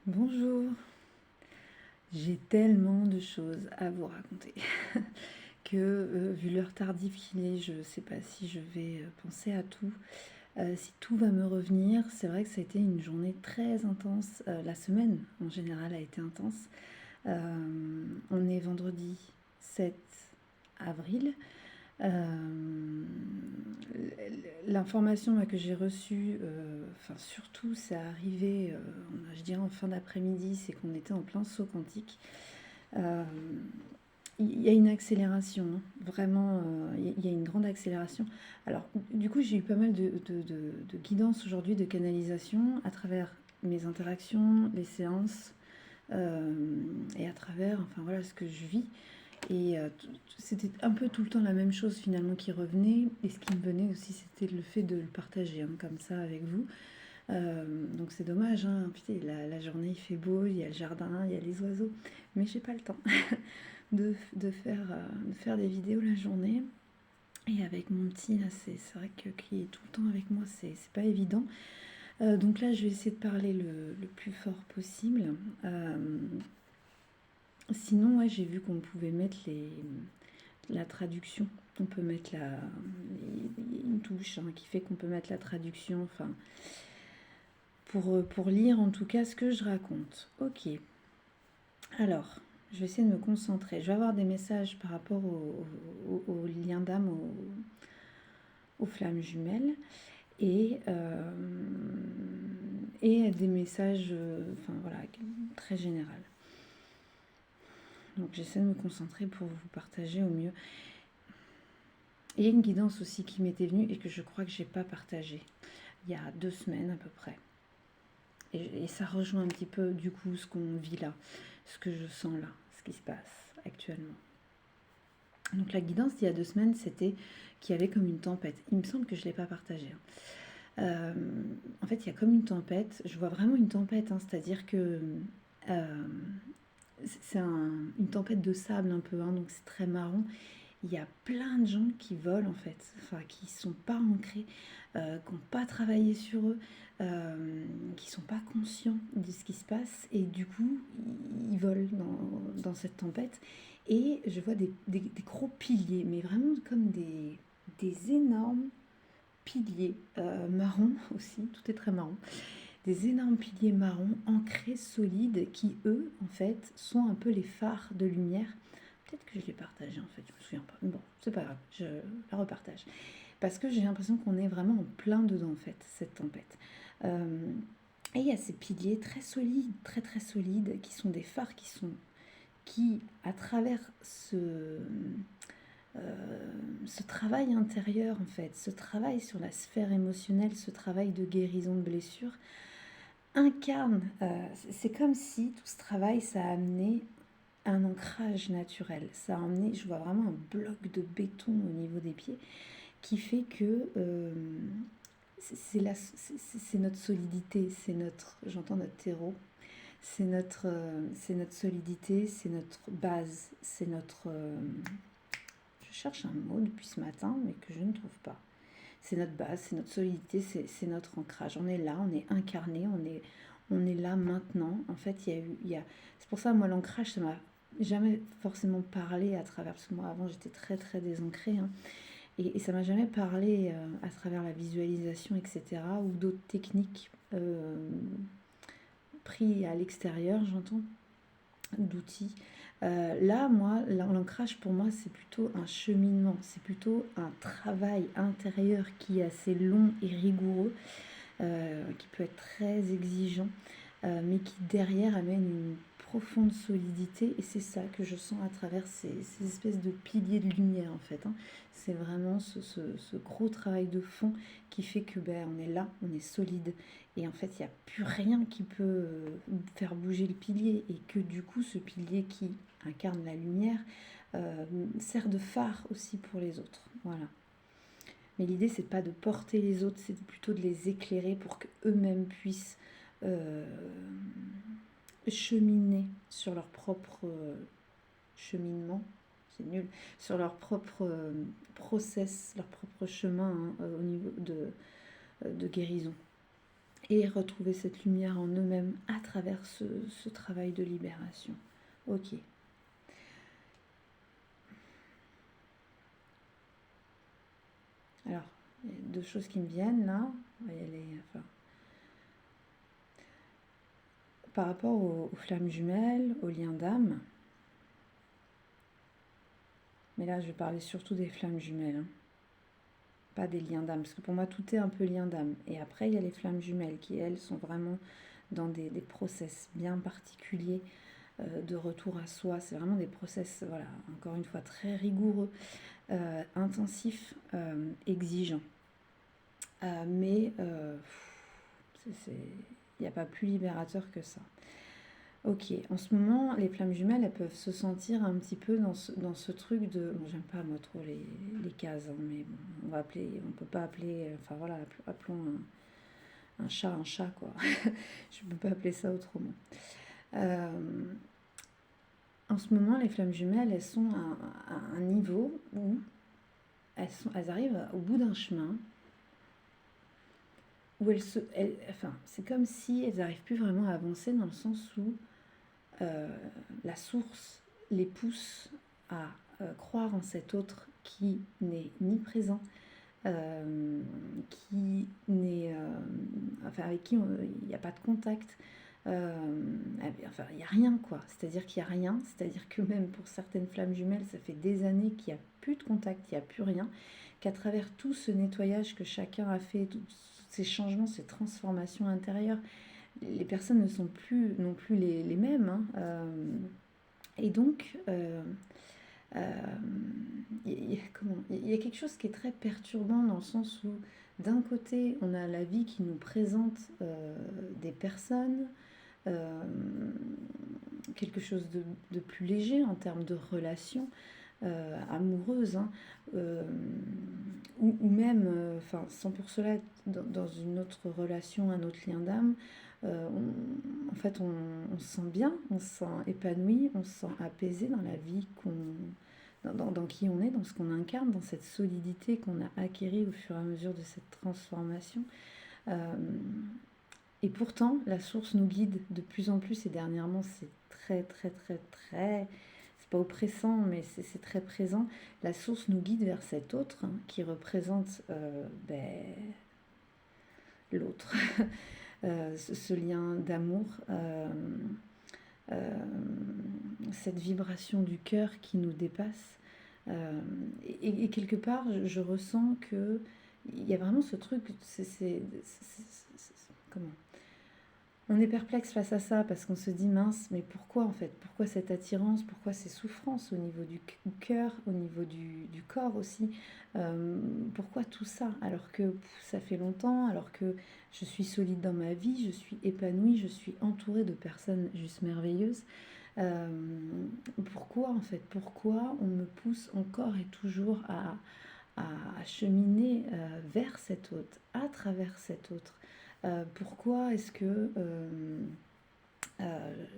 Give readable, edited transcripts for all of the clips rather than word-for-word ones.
Bonjour, j'ai tellement de choses à vous raconter que vu l'heure tardive qu'il est, je ne sais pas si je vais penser à tout, si tout va me revenir. C'est vrai que ça a été une journée très intense, la semaine en général a été intense. On est vendredi 7 avril. Euh, L'information que j'ai reçue, enfin surtout, c'est arrivé, je dirais en fin d'après-midi, c'est qu'on était en plein saut quantique. Euh, il y a une accélération, hein, vraiment, il y a une grande accélération. Alors, du coup, j'ai eu pas mal de guidance aujourd'hui, de canalisation à travers mes interactions, les séances, euh, et à travers, enfin voilà, ce que je vis. Et c'était un peu tout le temps la même chose finalement qui revenait. Et ce qui me venait aussi, c'était le fait de le partager hein, comme ça avec vous. Donc c'est dommage, hein. Putain, la journée il fait beau, il y a le jardin, il y a les oiseaux. Mais j'ai pas le temps de faire des vidéos la journée. Et avec mon petit, là, c'est vrai que qui est tout le temps avec moi, c'est pas évident. Donc là, je vais essayer de parler le plus fort possible. Euh, Sinon, ouais, j'ai vu qu'on pouvait mettre la traduction. On peut mettre une touche hein, qui fait qu'on peut mettre la traduction, enfin, pour lire en tout cas ce que je raconte. Ok, alors, je vais essayer de me concentrer. Je vais avoir des messages par rapport au lien d'âme, aux flammes jumelles, et, euh, et des messages, enfin voilà, très général. Donc j'essaie de me concentrer pour vous partager au mieux. Et il y a une guidance aussi qui m'était venue et que je crois que j'ai pas partagée il y a 2 semaines à peu près. Et ça rejoint un petit peu du coup ce qu'on vit là, ce que je sens là, ce qui se passe actuellement. Donc la guidance d'il y a 2 semaines, c'était qu'il y avait comme une tempête. Il me semble que je ne l'ai pas partagée, hein. Euh, En fait, il y a comme une tempête. Je vois vraiment une tempête, hein, c'est-à-dire que euh, c'est une tempête de sable un peu, hein, donc c'est très marron. Il y a plein de gens qui volent en fait, enfin qui sont pas ancrés, qui n'ont pas travaillé sur eux, qui sont pas conscients de ce qui se passe et du coup ils volent dans cette tempête. Et je vois des gros piliers, mais vraiment comme des énormes piliers marrons aussi, tout est très marron, des énormes piliers marrons ancrés, solides, qui eux en fait sont un peu les phares de lumière. Peut-être que je l'ai partagé en fait, je me souviens pas. Bon, c'est pas grave, je la repartage. Parce que j'ai l'impression qu'on est vraiment en plein dedans en fait, cette tempête. Euh, et il y a ces piliers très solides, très très solides, qui sont des phares qui à travers ce travail intérieur en fait, ce travail sur la sphère émotionnelle, ce travail de guérison de blessures, incarne, c'est comme si tout ce travail, ça a amené un ancrage naturel. Ça a amené, je vois vraiment un bloc de béton au niveau des pieds qui fait que c'est notre solidité, c'est notre, j'entends notre terreau, c'est notre solidité, c'est notre base, c'est notre... je cherche un mot depuis ce matin, mais que je ne trouve pas. C'est notre base, c'est notre solidité, c'est notre ancrage. On est là, on est incarné, on est là maintenant. En fait, c'est pour ça, moi, l'ancrage, ça m'a jamais forcément parlé à travers, parce que moi, avant, j'étais très, très désancrée, hein, et ça m'a jamais parlé à travers la visualisation, etc., ou d'autres techniques pris à l'extérieur, j'entends, d'outils. Là, moi, l'ancrage pour moi, c'est plutôt un cheminement, c'est plutôt un travail intérieur qui est assez long et rigoureux, qui peut être très exigeant, mais qui derrière amène une profonde solidité. Et c'est ça que je sens à travers ces espèces de piliers de lumière, en fait, hein. C'est vraiment ce gros travail de fond qui fait que ben, on est là, on est solide. Et en fait, il n'y a plus rien qui peut faire bouger le pilier. Et que du coup, ce pilier qui incarne la lumière sert de phare aussi pour les autres. Voilà. Mais l'idée, c'est pas de porter les autres, c'est plutôt de les éclairer pour qu'eux-mêmes puissent euh, cheminer sur leur propre cheminement, c'est nul, sur leur propre process, leur propre chemin hein, au niveau de guérison. Et retrouver cette lumière en eux-mêmes à travers travers ce travail de libération. Ok. Alors, il y a deux choses qui me viennent là. On va y aller, enfin, par rapport aux flammes jumelles, aux liens d'âme. Mais là, je vais parler surtout des flammes jumelles, hein. Pas des liens d'âme, parce que pour moi, tout est un peu lien d'âme. Et après, il y a les flammes jumelles qui, elles, sont vraiment dans des process bien particuliers de retour à soi. C'est vraiment des process, voilà, encore une fois, très rigoureux, intensifs, exigeants. Mais il n'y a pas plus libérateur que ça. Ok, en ce moment, les flammes jumelles, elles peuvent se sentir un petit peu dans ce truc de... Bon, j'aime pas moi trop les cases, hein, mais bon, on peut pas appeler... Enfin voilà, appelons un chat, quoi. Je peux pas appeler ça autrement. En ce moment, les flammes jumelles, elles sont à un niveau où elles arrivent au bout d'un chemin, où enfin, c'est comme si elles n'arrivent plus vraiment à avancer dans le sens où la source les pousse à croire en cet autre qui n'est ni présent, qui n'est, enfin avec qui il n'y a pas de contact, enfin il n'y a rien quoi. C'est-à-dire qu'il n'y a rien, c'est-à-dire que même pour certaines flammes jumelles, ça fait des années qu'il n'y a plus de contact, il n'y a plus rien, qu'à travers tout ce nettoyage que chacun a fait, tous ces changements, ces transformations intérieures, les personnes ne sont plus non plus les mêmes, hein, et donc il y a quelque chose qui est très perturbant dans le sens où d'un côté on a la vie qui nous présente des personnes, quelque chose de plus léger en termes de relations amoureuses, hein, ou même, enfin sans pour cela être dans une autre relation, un autre lien d'âme, en fait on se sent bien, on se sent épanoui, on se sent apaisé dans la vie dans qui on est, dans ce qu'on incarne, dans cette solidité qu'on a acquérie au fur et à mesure de cette transformation. Et pourtant, la source nous guide de plus en plus, et dernièrement c'est très très très très, c'est pas oppressant, mais c'est très présent. La source nous guide vers cet autre, hein, qui représente l'autre, ce lien d'amour, cette vibration du cœur qui nous dépasse. Et quelque part, je ressens que il y a vraiment ce truc, comment on est perplexe face à ça parce qu'on se dit mince, mais pourquoi en fait? Pourquoi cette attirance? Pourquoi ces souffrances au niveau du cœur, au niveau du corps aussi? Pourquoi tout ça? Alors que ça fait longtemps, alors que je suis solide dans ma vie, je suis épanouie, je suis entourée de personnes juste merveilleuses. Pourquoi en fait? Pourquoi on me pousse encore et toujours à cheminer vers cet autre, à travers cet autre? Pourquoi est-ce que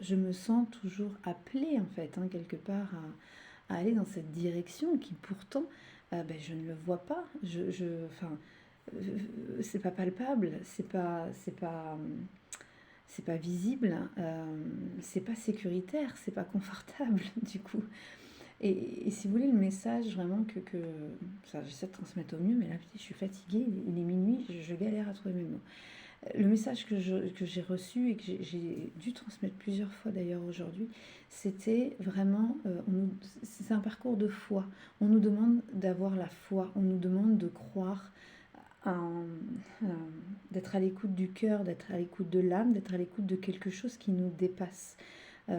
je me sens toujours appelée en fait, hein, quelque part à aller dans cette direction qui pourtant je ne le vois pas, enfin, c'est pas palpable, c'est pas visible, c'est pas sécuritaire, c'est pas confortable du coup. Et si vous voulez, le message vraiment ça, j'essaie de transmettre au mieux, mais là je suis fatiguée, il est minuit, je galère à trouver mes mots. Le message que j'ai reçu et que j'ai dû transmettre plusieurs fois d'ailleurs aujourd'hui, c'était vraiment, c'est un parcours de foi. On nous demande d'avoir la foi, on nous demande de croire, d'être à l'écoute du cœur, d'être à l'écoute de l'âme, d'être à l'écoute de quelque chose qui nous dépasse.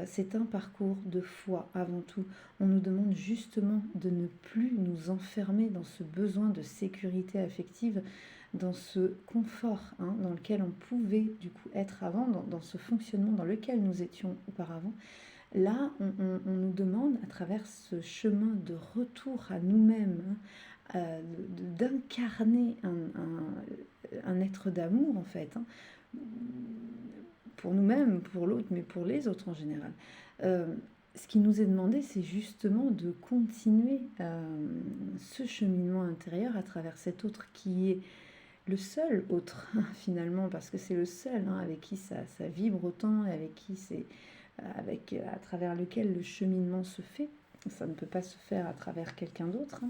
C'est un parcours de foi avant tout. On nous demande justement de ne plus nous enfermer dans ce besoin de sécurité affective, dans ce confort, hein, dans lequel on pouvait du coup être avant, dans ce fonctionnement dans lequel nous étions auparavant. Là, on nous demande, à travers ce chemin de retour à nous-mêmes, hein, d'incarner un être d'amour en fait, hein, pour nous-mêmes, pour l'autre, mais pour les autres en général. Ce qui nous est demandé, c'est justement de continuer ce cheminement intérieur à travers cet autre qui est le seul autre, finalement, parce que c'est le seul avec qui ça vibre autant et avec qui à travers lequel le cheminement se fait. Ça ne peut pas se faire à travers quelqu'un d'autre.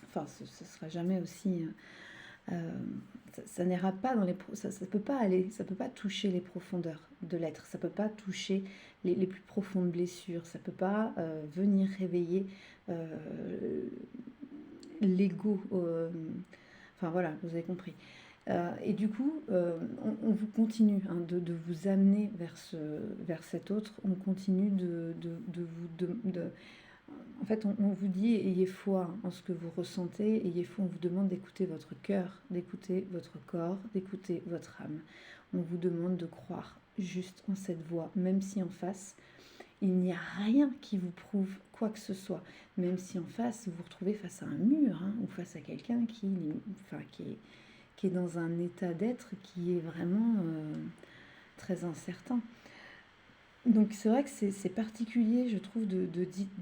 Enfin, ce ne sera jamais aussi. Euh, ça n'ira pas dans ça peut pas aller, ça peut pas toucher les profondeurs de l'être, ça peut pas toucher les plus profondes blessures, ça peut pas venir réveiller l'ego. Enfin voilà, vous avez compris. Et du coup, on vous continue de vous amener vers cet autre, on continue en fait, on vous dit, ayez foi en ce que vous ressentez, ayez foi, on vous demande d'écouter votre cœur, d'écouter votre corps, d'écouter votre âme. On vous demande de croire juste en cette voie, même si en face, il n'y a rien qui vous prouve quoi que ce soit. Même si en face, vous vous retrouvez face à un mur, ou face à quelqu'un qui est dans un état d'être qui est vraiment très incertain. Donc c'est vrai que c'est particulier, je trouve, de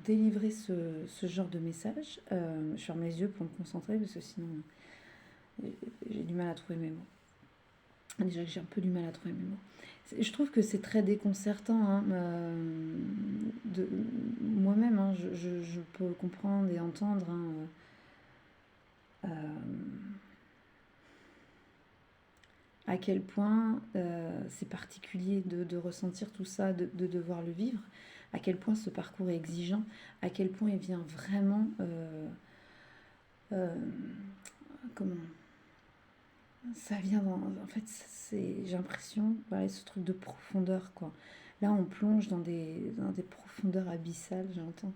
délivrer ce genre de message. Je ferme les yeux pour me concentrer parce que sinon j'ai du mal à trouver mes mots. Déjà que j'ai un peu du mal à trouver mes mots. Je trouve que c'est très déconcertant. Moi-même, je peux comprendre et entendre. À quel point c'est particulier de ressentir tout ça, de devoir le vivre, à quel point ce parcours est exigeant, à quel point il vient vraiment... comment ça vient en fait, j'ai l'impression, voilà, ce truc de profondeur, quoi. Là, on plonge dans des profondeurs abyssales, j'entends.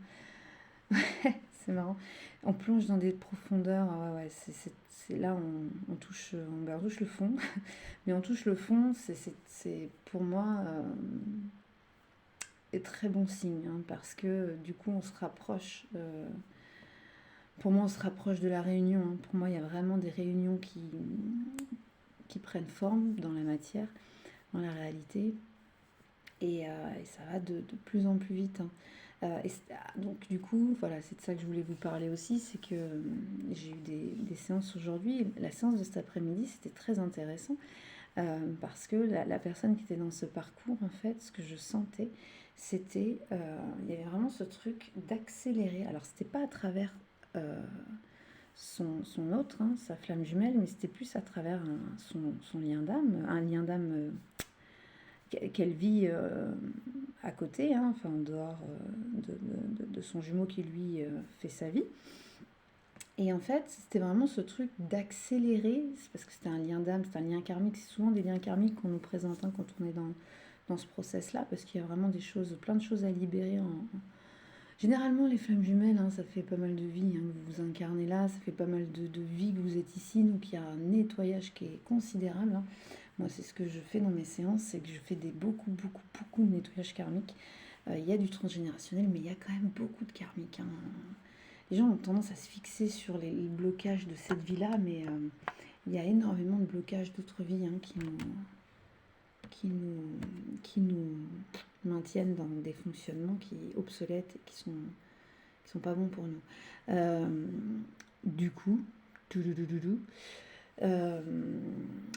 C'est marrant. On plonge dans des profondeurs, ouais, c'est là, on touche, on touche le fond. Mais on touche le fond, c'est pour moi un très bon signe, parce que du coup on se rapproche, pour moi on se rapproche de la réunion. Pour moi il y a vraiment des réunions qui prennent forme dans la matière, dans la réalité, et ça va de plus en plus vite. Donc du coup, voilà, c'est de ça que je voulais vous parler aussi, c'est que j'ai eu des séances aujourd'hui. La séance de cet après-midi, c'était très intéressant. Parce que la personne qui était dans ce parcours, en fait, ce que je sentais, c'était, il y avait vraiment ce truc d'accélérer. Alors, c'était pas à travers son autre, sa flamme jumelle, mais c'était plus à travers son lien d'âme, un lien d'âme qu'elle vit à côté, enfin en dehors de son jumeau qui lui fait sa vie. Et en fait, c'était vraiment ce truc d'accélérer, c'est parce que c'était un lien d'âme, c'est un lien karmique, c'est souvent des liens karmiques qu'on nous présente quand on est dans ce process-là, parce qu'il y a vraiment plein de choses à libérer. Généralement, les flammes jumelles, ça fait pas mal de vies que vous incarnez là, ça fait pas mal de vies que vous êtes ici, donc il y a un nettoyage qui est considérable. Moi, c'est ce que je fais dans mes séances, c'est que je fais beaucoup de nettoyage karmique. Il y a du transgénérationnel, mais il y a quand même beaucoup de karmique. Les gens ont tendance à se fixer sur les blocages de cette vie-là, mais il y a énormément de blocages d'autres vies qui nous maintiennent dans des fonctionnements qui obsolètes et qui sont pas bons pour nous. Du coup,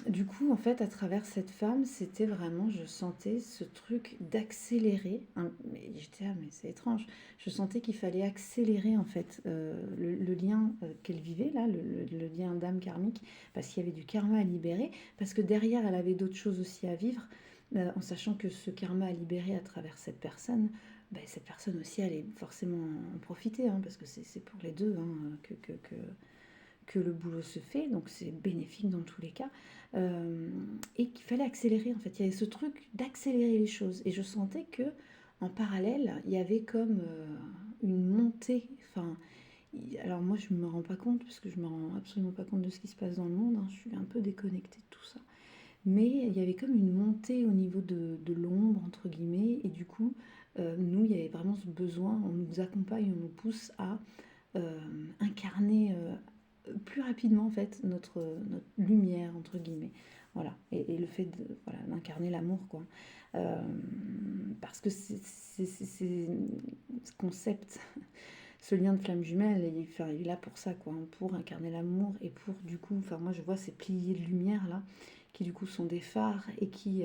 du coup, en fait, à travers cette femme, c'était vraiment, je sentais ce truc d'accélérer. Mais j'étais mais c'est étrange. Je sentais qu'il fallait accélérer, en fait, le lien qu'elle vivait, là, le lien d'âme karmique, parce qu'il y avait du karma à libérer, parce que derrière, elle avait d'autres choses aussi à vivre, en sachant que ce karma à libérer à travers cette personne aussi allait forcément en profiter, parce que c'est pour les deux que le boulot se fait, donc c'est bénéfique dans tous les cas, et qu'il fallait accélérer, en fait. Il y avait ce truc d'accélérer les choses, et je sentais que en parallèle, il y avait comme une montée, alors moi je ne me rends pas compte, parce que je ne me rends absolument pas compte de ce qui se passe dans le monde, je suis un peu déconnectée de tout ça, mais il y avait comme une montée au niveau de l'ombre, entre guillemets, et du coup, nous, il y avait vraiment ce besoin, on nous accompagne, on nous pousse à incarner plus rapidement en fait notre lumière entre guillemets, voilà, et le fait d'incarner l'amour, quoi. Parce que c'est ce concept ce lien de flamme jumelle, il est là pour ça, quoi, hein, pour incarner l'amour et pour, du coup, enfin, moi, je vois ces piliers de lumière, là, qui, du coup, sont des phares et qui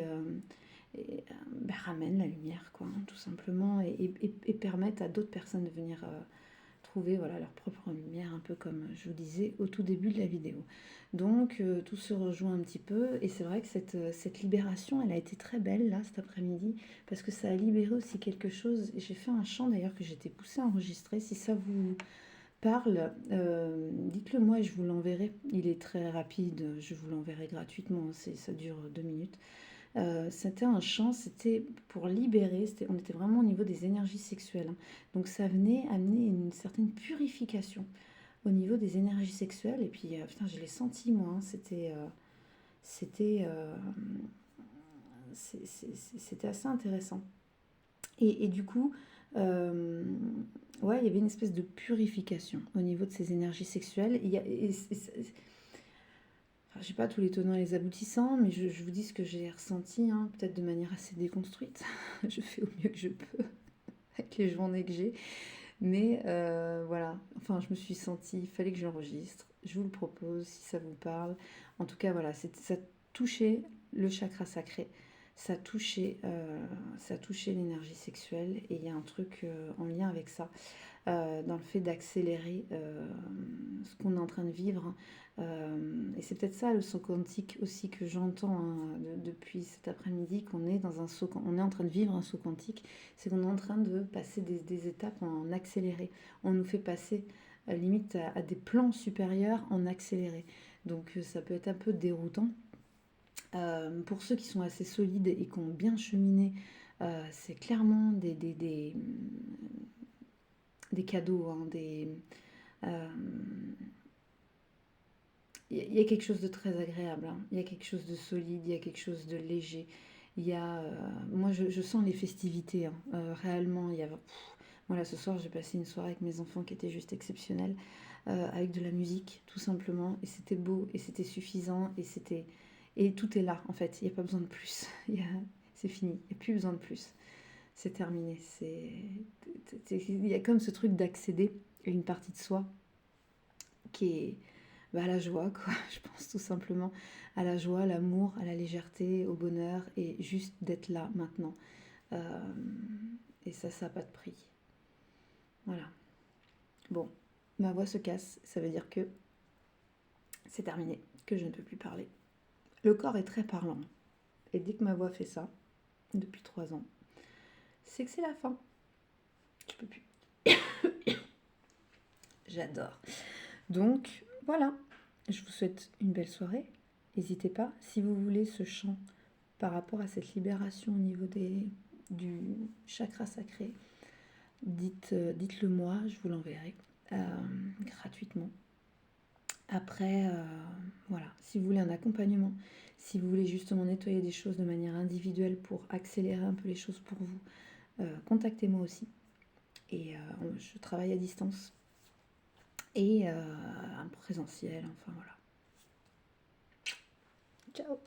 ramènent la lumière, quoi, hein, tout simplement, et permettent à d'autres personnes de venir trouver voilà, leur propre lumière, un peu comme je vous disais au tout début de la vidéo. Donc tout se rejoint un petit peu, et c'est vrai que cette libération, elle a été très belle là cet après-midi, parce que ça a libéré aussi quelque chose. J'ai fait un chant d'ailleurs que j'étais poussée à enregistrer. Si ça vous parle, dites-le moi et je vous l'enverrai. Il est très rapide, je vous l'enverrai gratuitement, ça dure 2 minutes. C'était un chant, c'était pour libérer, on était vraiment au niveau des énergies sexuelles, hein. Donc ça venait amener une certaine purification au niveau des énergies sexuelles. Et puis, putain, je l'ai senti moi, hein. C'était, c'était assez intéressant. Et du coup, ouais, il y avait une espèce de purification au niveau de ces énergies sexuelles. Enfin, je sais pas tous les tenants et les aboutissants, mais je vous dis ce que j'ai ressenti, hein, peut-être de manière assez déconstruite. Je fais au mieux que je peux avec les journées que j'ai. Mais voilà, enfin, je me suis sentie, il fallait que j'enregistre. Je vous le propose si ça vous parle. En tout cas, voilà, ça touchait le chakra sacré, ça touchait l'énergie sexuelle, et il y a un truc en lien avec ça. Dans le fait d'accélérer ce qu'on est en train de vivre. Et c'est peut-être ça le saut quantique aussi que j'entends, hein, depuis cet après-midi, qu'on est dans un saut, on est en train de vivre un saut quantique, c'est qu'on est en train de passer des étapes en accéléré. On nous fait passer limite à des plans supérieurs en accéléré. Donc ça peut être un peu déroutant. Pour ceux qui sont assez solides et qui ont bien cheminé, c'est clairement des cadeaux, hein, il y a quelque chose de très agréable, hein. Il y a quelque chose de solide, il y a quelque chose de léger. Moi, je sens les festivités, hein. Réellement, voilà, ce soir, j'ai passé une soirée avec mes enfants qui était juste exceptionnelle, avec de la musique, tout simplement, et c'était beau, et c'était suffisant, et tout est là, en fait. Il n'y a pas besoin de plus. C'est fini. Il n'y a plus besoin de plus. C'est terminé. Il y a comme ce truc d'accéder à une partie de soi qui est, à la joie, quoi. Je pense tout simplement à la joie, à l'amour, à la légèreté, au bonheur, et juste d'être là maintenant. Euh, et ça n'a pas de prix. Voilà. Bon, ma voix se casse, ça veut dire que c'est terminé, que je ne peux plus parler. Le corps est très parlant. Et dès que ma voix fait ça, depuis 3 ans, c'est que c'est la fin. Je peux plus. J'adore. Donc, voilà. Je vous souhaite une belle soirée. N'hésitez pas, si vous voulez ce chant par rapport à cette libération au niveau du chakra sacré, dites-le moi, je vous l'enverrai gratuitement. Après, voilà, si vous voulez un accompagnement, si vous voulez justement nettoyer des choses de manière individuelle pour accélérer un peu les choses pour vous, contactez-moi aussi. Et je travaille à distance et en présentiel, enfin voilà. Ciao!